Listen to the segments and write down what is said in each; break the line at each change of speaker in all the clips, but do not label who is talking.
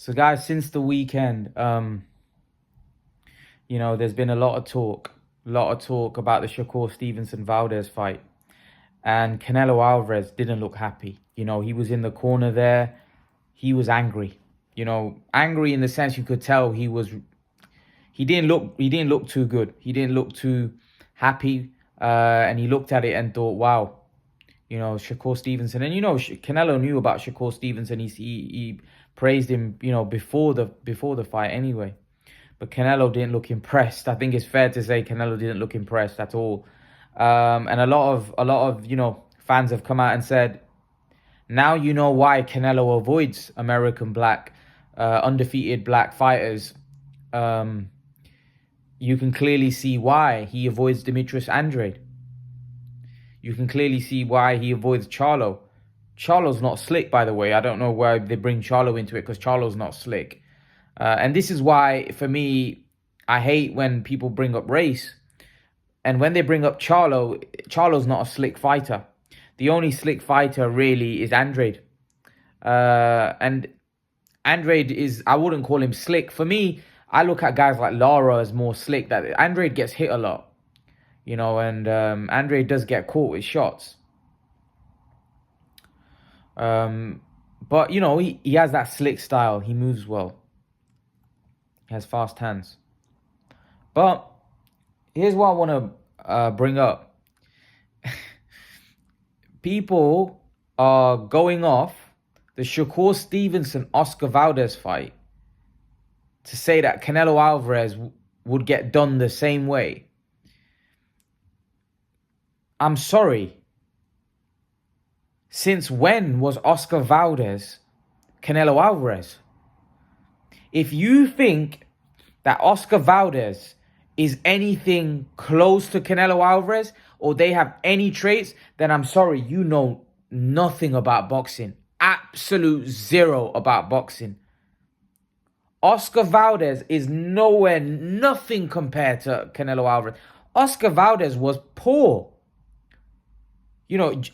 So, guys, since the weekend, there's been a lot of talk about the Shakur Stevenson Valdez fight, and Canelo Alvarez didn't look happy. He was in the corner there. He was angry. Angry in the sense you could tell he didn't look too good. He didn't look too happy, and he looked at it and thought, wow. Shakur Stevenson, and Canelo knew about Shakur Stevenson. He praised him, before the fight anyway. But Canelo didn't look impressed. I think it's fair to say Canelo didn't look impressed at all. And a lot of fans have come out and said, now you know why Canelo avoids American black, undefeated black fighters. You can clearly see why he avoids Demetrius Andrade. You can clearly see why he avoids Charlo. Charlo's not slick, by the way. I don't know why they bring Charlo into it, because Charlo's not slick. And this is why, for me, I hate when people bring up race. And when they bring up Charlo, Charlo's not a slick fighter. The only slick fighter really is Andrade. And Andrade is, I wouldn't call him slick. For me, I look at guys like Lara as more slick. That Andrade gets hit a lot. And Andrade does get caught with shots. But, he has that slick style. He moves well. He has fast hands. But here's what I want to bring up. People are going off the Shakur Stevenson-Oscar Valdez fight to say that Canelo Alvarez would get done the same way. I'm sorry. Since when was Oscar Valdez Canelo Alvarez? If you think that Oscar Valdez is anything close to Canelo Alvarez, or they have any traits, then I'm sorry, you know nothing about boxing. Absolute zero about boxing. Oscar Valdez is nothing compared to Canelo Alvarez. Oscar Valdez was poor.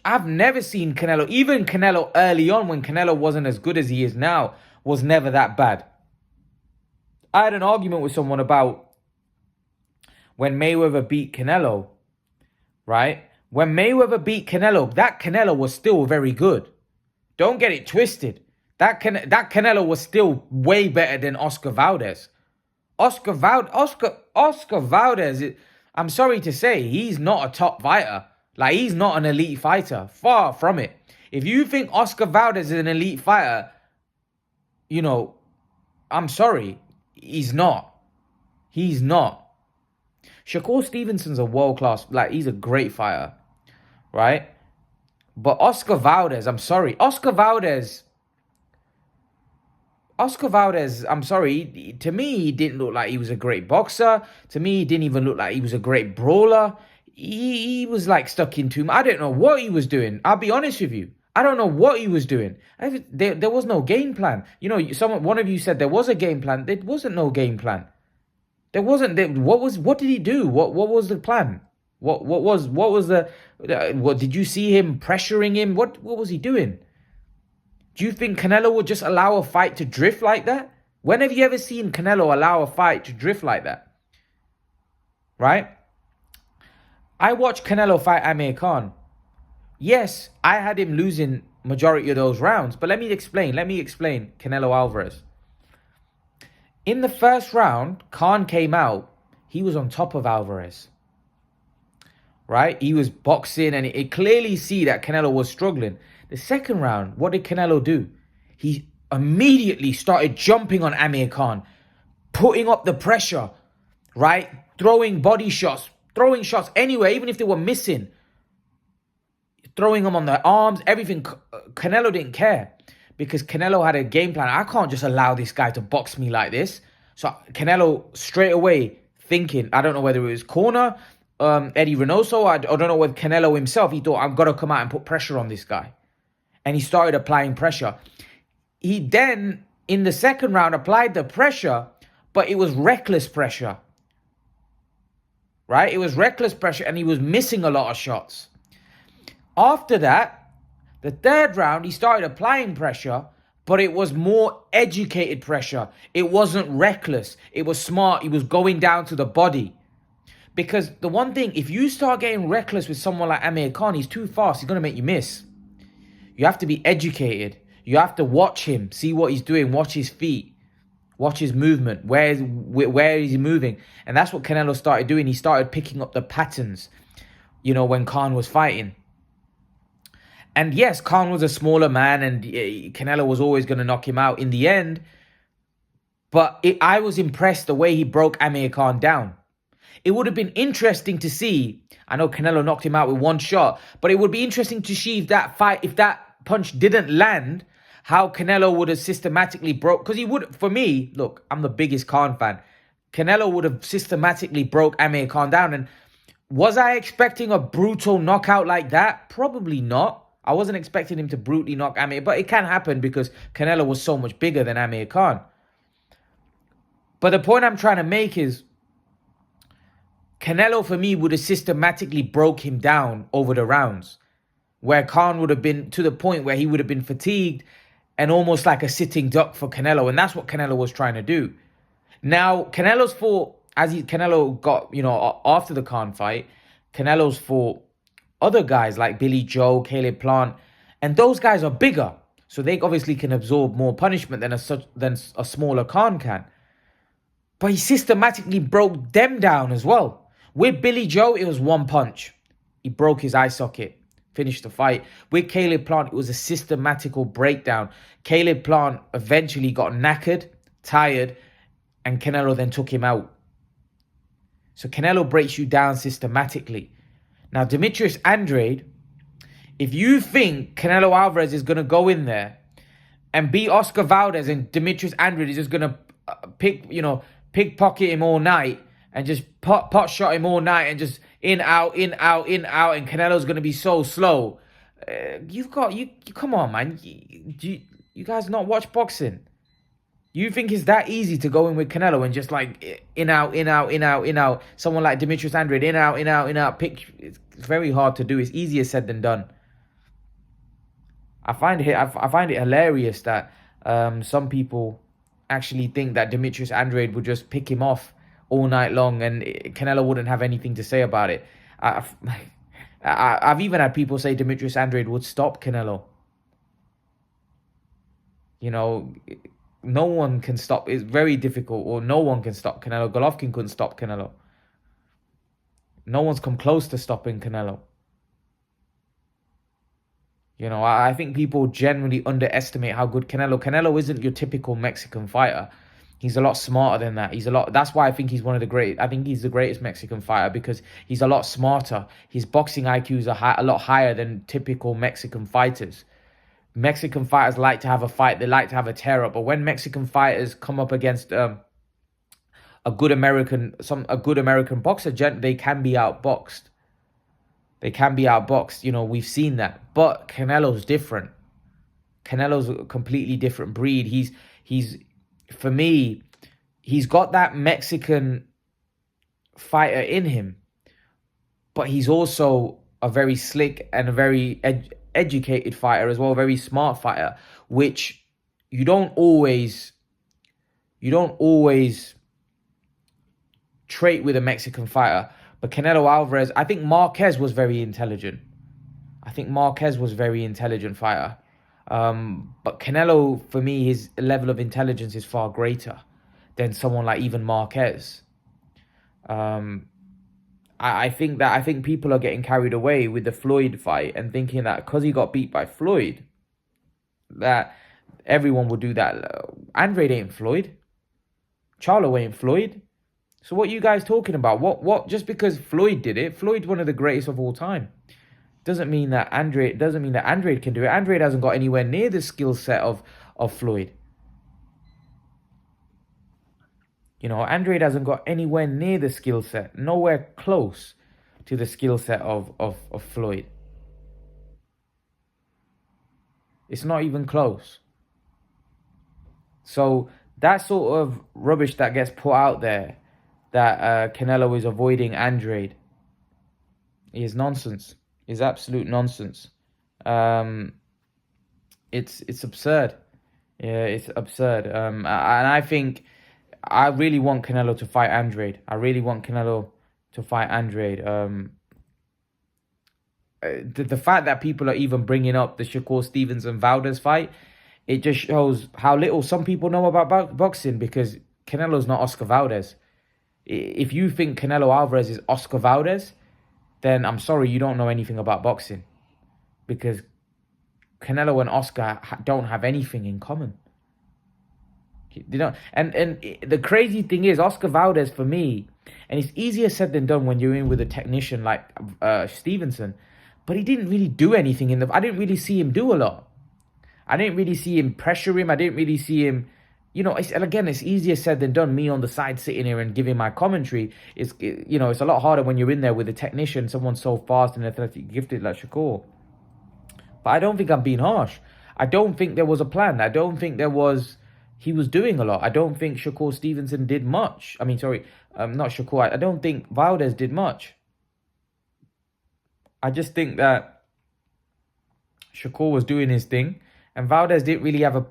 I've never seen Canelo, even Canelo early on when Canelo wasn't as good as he is now, was never that bad. I had an argument with someone about when Mayweather beat Canelo, right? When Mayweather beat Canelo, that Canelo was still very good. Don't get it twisted. That Canelo was still way better than Oscar Valdez. Oscar Valdez, I'm sorry to say, he's not a top fighter. Like, he's not an elite fighter. Far from it. If you think Oscar Valdez is an elite fighter, I'm sorry. He's not. He's not. Shakur Stevenson's a world-class, he's a great fighter. Right? But Oscar Valdez, I'm sorry. Oscar Valdez, I'm sorry. To me, he didn't look like he was a great boxer. To me, he didn't even look like he was a great brawler. He was stuck in too much. I don't know what he was doing. I'll be honest with you. I don't know what he was doing. There was no game plan. One of you said there was a game plan. There wasn't no game plan. There wasn't. What did he do? What was the plan? What did you see him pressuring him? What was he doing? Do you think Canelo would just allow a fight to drift like that? When have you ever seen Canelo allow a fight to drift like that? Right? I watched Canelo fight Amir Khan. Yes, I had him losing majority of those rounds. But let me explain Canelo Alvarez. In the first round, Khan came out. He was on top of Alvarez. Right? He was boxing, and it clearly see that Canelo was struggling. The second round, what did Canelo do? He immediately started jumping on Amir Khan, putting up the pressure, right? Throwing body shots, throwing shots anywhere, even if they were missing. Throwing them on the arms, everything. Canelo didn't care, because Canelo had a game plan. I can't just allow this guy to box me like this. So Canelo straight away thinking, I don't know whether it was corner, Eddie Reynoso, I don't know whether Canelo himself, he thought, I've got to come out and put pressure on this guy. And he started applying pressure. He then, in the second round, applied the pressure, but it was reckless pressure. Right? It was reckless pressure, and he was missing a lot of shots. After that, the third round, he started applying pressure, but it was more educated pressure. It wasn't reckless. It was smart. He was going down to the body. Because the one thing, if you start getting reckless with someone like Amir Khan, he's too fast. He's going to make you miss. You have to be educated. You have to watch him, see what he's doing, watch his feet, watch his movement. Where is he moving? And that's what Canelo started doing. He started picking up the patterns, when Khan was fighting. And yes, Khan was a smaller man and Canelo was always going to knock him out in the end. But I was impressed the way he broke Amir Khan down. It would have been interesting to see. I know Canelo knocked him out with one shot, but it would be interesting to see if that punch didn't land, how Canelo would have systematically broke. Because he would, for me, look, I'm the biggest Khan fan. Canelo would have systematically broke Amir Khan down. And was I expecting a brutal knockout like that? Probably not. I wasn't expecting him to brutally knock Amir, but it can happen because Canelo was so much bigger than Amir Khan. But the point I'm trying to make is, Canelo, for me, would have systematically broke him down over the rounds, where Khan would have been to the point where he would have been fatigued and almost like a sitting duck for Canelo. And that's what Canelo was trying to do. Now, Canelo's fought, Canelo got, after the Khan fight, Canelo's fought other guys like Billy Joe, Caleb Plant, and those guys are bigger. So they obviously can absorb more punishment than a smaller Khan can. But he systematically broke them down as well. With Billy Joe, it was one punch. He broke his eye socket, finished the fight. With Caleb Plant, it was a systematical breakdown. Caleb Plant eventually got knackered, tired, and Canelo then took him out. So Canelo breaks you down systematically. Now, Demetrius Andrade, if you think Canelo Alvarez is going to go in there and beat Oscar Valdez and Demetrius Andrade is just going to pickpocket him all night and just pot shot him all night and just in, out, and Canelo's going to be so slow. Come on, man. You guys not watch boxing? You think it's that easy to go in with Canelo and just like in, out. Someone like Demetrius Andrade, in, out. It's very hard to do. It's easier said than done. I find it hilarious that some people actually think that Demetrius Andrade would just pick him off all night long and Canelo wouldn't have anything to say about it. I've even had people say Demetrius Andrade would stop Canelo. No one can stop. It's very difficult, or no one can stop Canelo. Golovkin couldn't stop Canelo. No one's come close to stopping Canelo. I think people generally underestimate how good Canelo isn't your typical Mexican fighter. He's a lot smarter than that. That's why I think he's one of the great. I think he's the greatest Mexican fighter because he's a lot smarter. His boxing IQs are a lot higher than typical Mexican fighters. Mexican fighters like to have a fight. They like to have a tear up. But when Mexican fighters come up against a good American boxer, they can be outboxed. We've seen that. But Canelo's different. Canelo's a completely different breed. He's for me, he's got that Mexican fighter in him, but he's also a very slick and a very educated fighter as well, a very smart fighter, which you don't always trait with a Mexican fighter. But Canelo Alvarez, I think Marquez was very intelligent. Fighter. But Canelo, for me, his level of intelligence is far greater than someone like even Marquez. I think people are getting carried away with the Floyd fight and thinking that because he got beat by Floyd, that everyone would do that. Andrade ain't Floyd. Charlo ain't Floyd. So what are you guys talking about? What? Just because Floyd did it, Floyd's one of the greatest of all time. Doesn't mean that Andrade can do it. Andrade hasn't got anywhere near the skill set of Floyd. Andrade hasn't got anywhere near the skill set, nowhere close to the skill set of Floyd. It's not even close. So that sort of rubbish that gets put out there, that Canelo is avoiding Andrade, is nonsense. Is absolute nonsense. It's absurd. Yeah, it's absurd. And I think I really want Canelo to fight Andrade. I really want Canelo to fight Andrade. The fact that people are even bringing up the Shakur Stevenson Valdez fight, it just shows how little some people know about boxing, because Canelo's not Oscar Valdez. If you think Canelo Alvarez is Oscar Valdez, then I'm sorry, you don't know anything about boxing, because Canelo and Oscar don't have anything in common. You know, and the crazy thing is, Oscar Valdez, for me, and it's easier said than done when you're in with a technician like Stevenson, but he didn't really do anything in the. I didn't really see him do a lot. I didn't really see him pressure him. I didn't really see him. And again, it's easier said than done. Me on the side sitting here and giving my commentary, it's a lot harder when you're in there with a technician, someone so fast and athletic, gifted like Shakur. But I don't think I'm being harsh. I don't think there was a plan. I don't think he was doing a lot. I don't think Shakur Stevenson did much. I mean, sorry, not Shakur. I don't think Valdez did much. I just think that Shakur was doing his thing, and Valdez didn't really have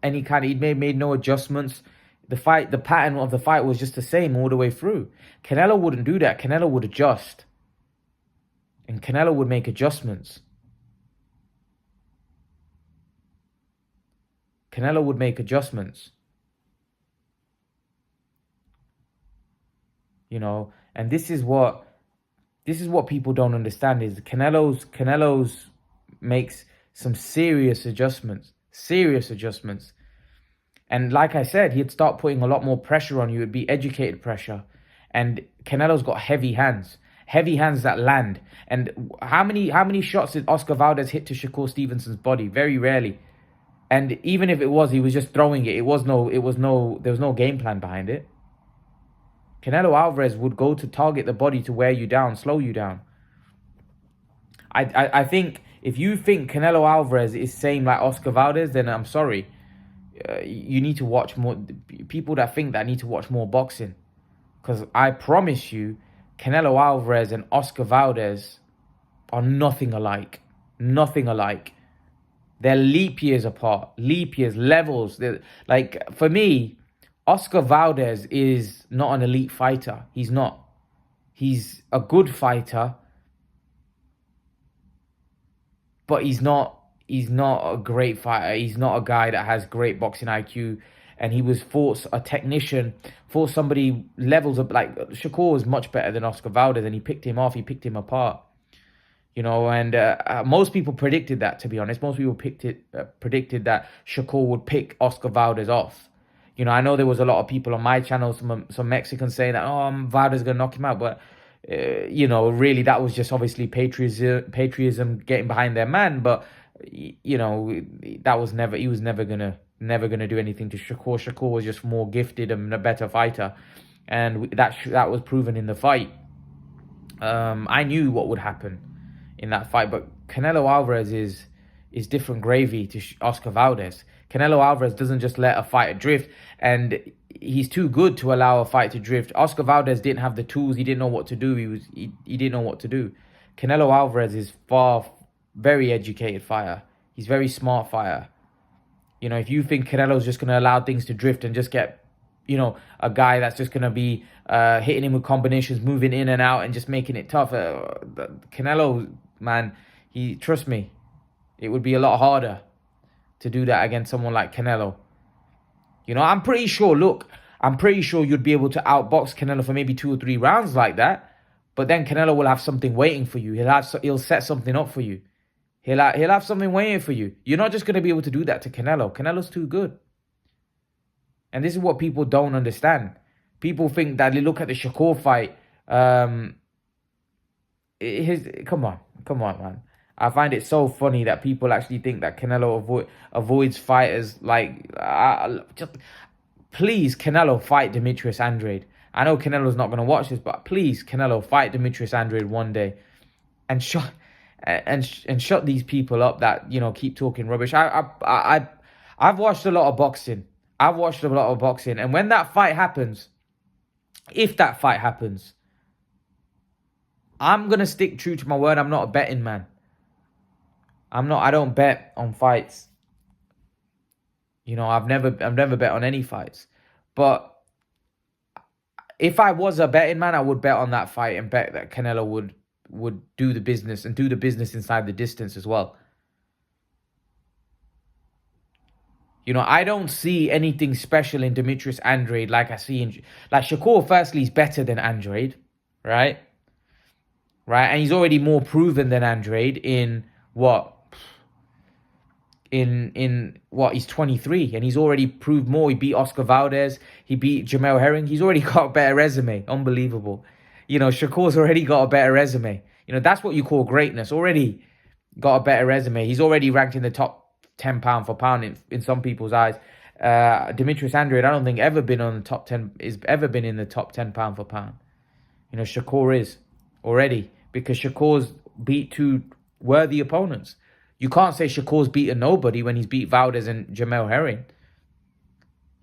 any kind of. He made no adjustments. The pattern of the fight was just the same all the way through. Canelo wouldn't do that. Canelo would adjust, and Canelo would make adjustments. Canelo would make adjustments. And this is what people don't understand, is Canelo's makes some serious adjustments. And like I said, he'd start putting a lot more pressure on you. It'd be educated pressure. And Canelo's got heavy hands that land. And how many shots did Oscar Valdez hit to Shakur Stevenson's body? Very rarely. And even if it was, he was just throwing it. There was no game plan behind it. Canelo Alvarez would go to target the body to wear you down, slow you down. I think if you think Canelo Alvarez is same like Oscar Valdez, then I'm sorry. You need to watch more. People that think that need to watch more boxing. Because I promise you, Canelo Alvarez and Oscar Valdez are nothing alike. Nothing alike. They're leap years apart. Leap years, levels. Like, for me, Oscar Valdez is not an elite fighter. He's not. He's a good fighter, but he's not a great fighter. He's not a guy that has great boxing IQ. And he was a technician, somebody levels up. Like, Shakur was much better than Oscar Valdez, and he picked him off. He picked him apart. And most people predicted that, to be honest. Most people predicted that Shakur would pick Oscar Valdez off. I know there was a lot of people on my channel, some Mexicans saying that, Valdez is going to knock him out. But, really, that was just obviously patriotism getting behind their man. But, that was he was never going to do anything to Shakur. Shakur was just more gifted and a better fighter. And that was proven in the fight. I knew what would happen in that fight, but Canelo Alvarez is different gravy to Oscar Valdez. Canelo Alvarez doesn't just let a fight drift, and he's too good to allow a fight to drift. Oscar Valdez didn't have the tools. He didn't know what to do. He didn't know what to do. Canelo Alvarez is very educated fighter. He's very smart fighter. If you think Canelo's just going to allow things to drift and just get, a guy that's just going to be hitting him with combinations, moving in and out and just making it tough. Canelo, man, trust me, it would be a lot harder to do that against someone like Canelo. I'm pretty sure you'd be able to outbox Canelo for maybe 2 or 3 rounds like that. But then Canelo will have something waiting for you. He'll set something up for you. He'll have something waiting for you. You're not just going to be able to do that to Canelo. Canelo's too good. And this is what people don't understand. People think that they look at the Shakur fight. Come on, man. I find it so funny that people actually think that Canelo avoids fighters like. Please, Canelo, fight Demetrius Andrade. I know Canelo's not going to watch this, but please, Canelo, fight Demetrius Andrade one day, and shut these people up that keep talking rubbish. I've watched a lot of boxing. And when that fight happens, if that fight happens, I'm gonna stick true to my word. I'm not a betting man. I don't bet on fights. You know, I've never bet on any fights. But if I was a betting man, I would bet on that fight and bet that Canelo would do the business and do the business inside the distance as well. You know, I don't see anything special in Demetrius Andrade like I see in... Like, Shakur, firstly, is better than Andrade, right? Right? And he's already more proven than Andrade in what? In what? He's 23, and he's already proved more. He beat Oscar Valdez. He beat Jamel Herring. He's already got a better resume. Unbelievable. You know, Shakur's already got a better resume. You know, that's what you call greatness. Already got a better resume. He's already ranked in the top 10 pound for pound in some people's eyes. Demetrius Andrade, I don't think ever been on the top 10, is ever been in the top 10 pound for pound. You know, Shakur is already, because Shakur's beat two worthy opponents. You can't say Shakur's beaten nobody when he's beat Valdez and Jamel Herring.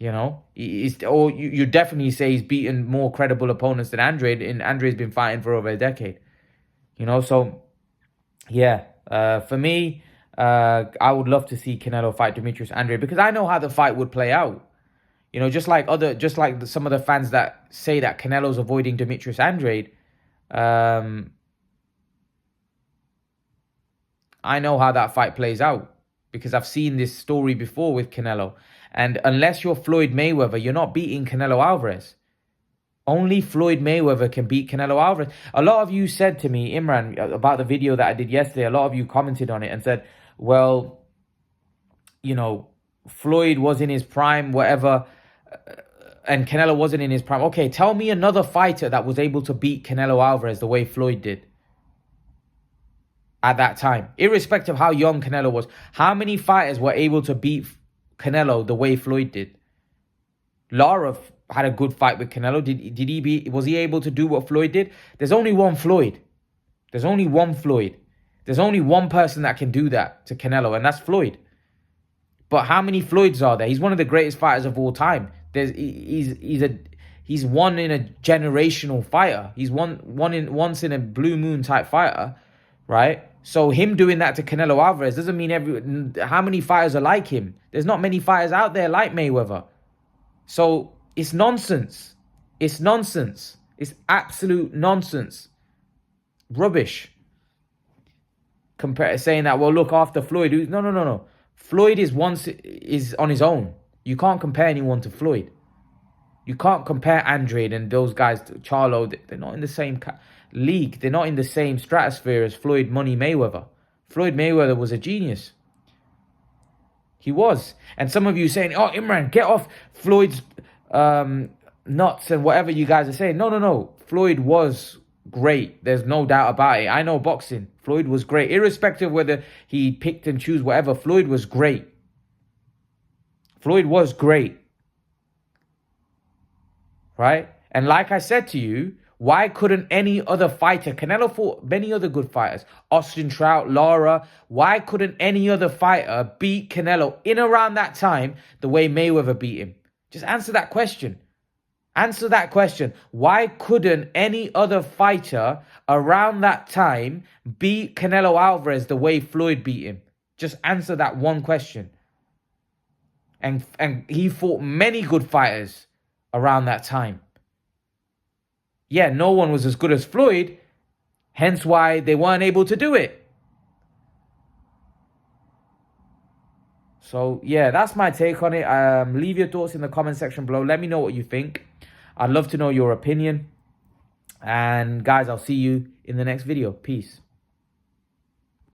You know, or you definitely say he's beaten more credible opponents than Andrade, and Andrade's been fighting for over a decade. You know, so yeah, for me, I would love to see Canelo fight Demetrius Andrade, because I know how the fight would play out. You know, just like some of the fans that say that Canelo's avoiding Demetrius Andrade, I know how that fight plays out, because I've seen this story before with Canelo. And unless you're Floyd Mayweather, you're not beating Canelo Alvarez. Only Floyd Mayweather can beat Canelo Alvarez. A lot of you said to me, Imran, about the video that I did yesterday, a lot of you commented on it and said, well, you know, Floyd was in his prime, whatever, and Canelo wasn't in his prime. Okay, tell me another fighter that was able to beat Canelo Alvarez the way Floyd did at that time, irrespective of how young Canelo was. How many fighters were able to beat Canelo the way Floyd did? Lara had a good fight with Canelo. Was he able to do what Floyd did? There's only one Floyd. There's only one Floyd. There's only one person that can do that to Canelo, and that's Floyd. But how many Floyds are there? He's one of the greatest fighters of all time. He's one in a generational fighter. He's once in a blue moon type fighter, right? So him doing that to Canelo Alvarez doesn't mean how many fighters are like him? There's not many fighters out there like Mayweather. So it's nonsense. It's nonsense. It's absolute nonsense. Rubbish. Saying that, well, look, after Floyd. No. Floyd is on his own. You can't compare anyone to Floyd. You can't compare Andrade and those guys to Charlo. They're not in the same league. They're not in the same stratosphere as Floyd Money Mayweather. Floyd Mayweather was a genius. He was. And some of you saying, oh, Imran, get off Floyd's nuts and whatever you guys are saying. No. Floyd was great. There's no doubt about it. I know boxing. Floyd was great. Irrespective of whether he picked and choose whatever, Floyd was great. Floyd was great. Right? And like I said to you, why couldn't any other fighter, Canelo fought many other good fighters, Austin Trout, Lara, why couldn't any other fighter beat Canelo in around that time the way Mayweather beat him? Just answer that question. Answer that question. Why couldn't any other fighter around that time beat Canelo Alvarez the way Floyd beat him? Just answer that one question. And he fought many good fighters around that time. Yeah, no one was as good as Floyd, hence why they weren't able to do it. So, yeah, that's my take on it. Leave your thoughts in the comment section below. Let me know what you think. I'd love to know your opinion. And, guys, I'll see you in the next video. Peace.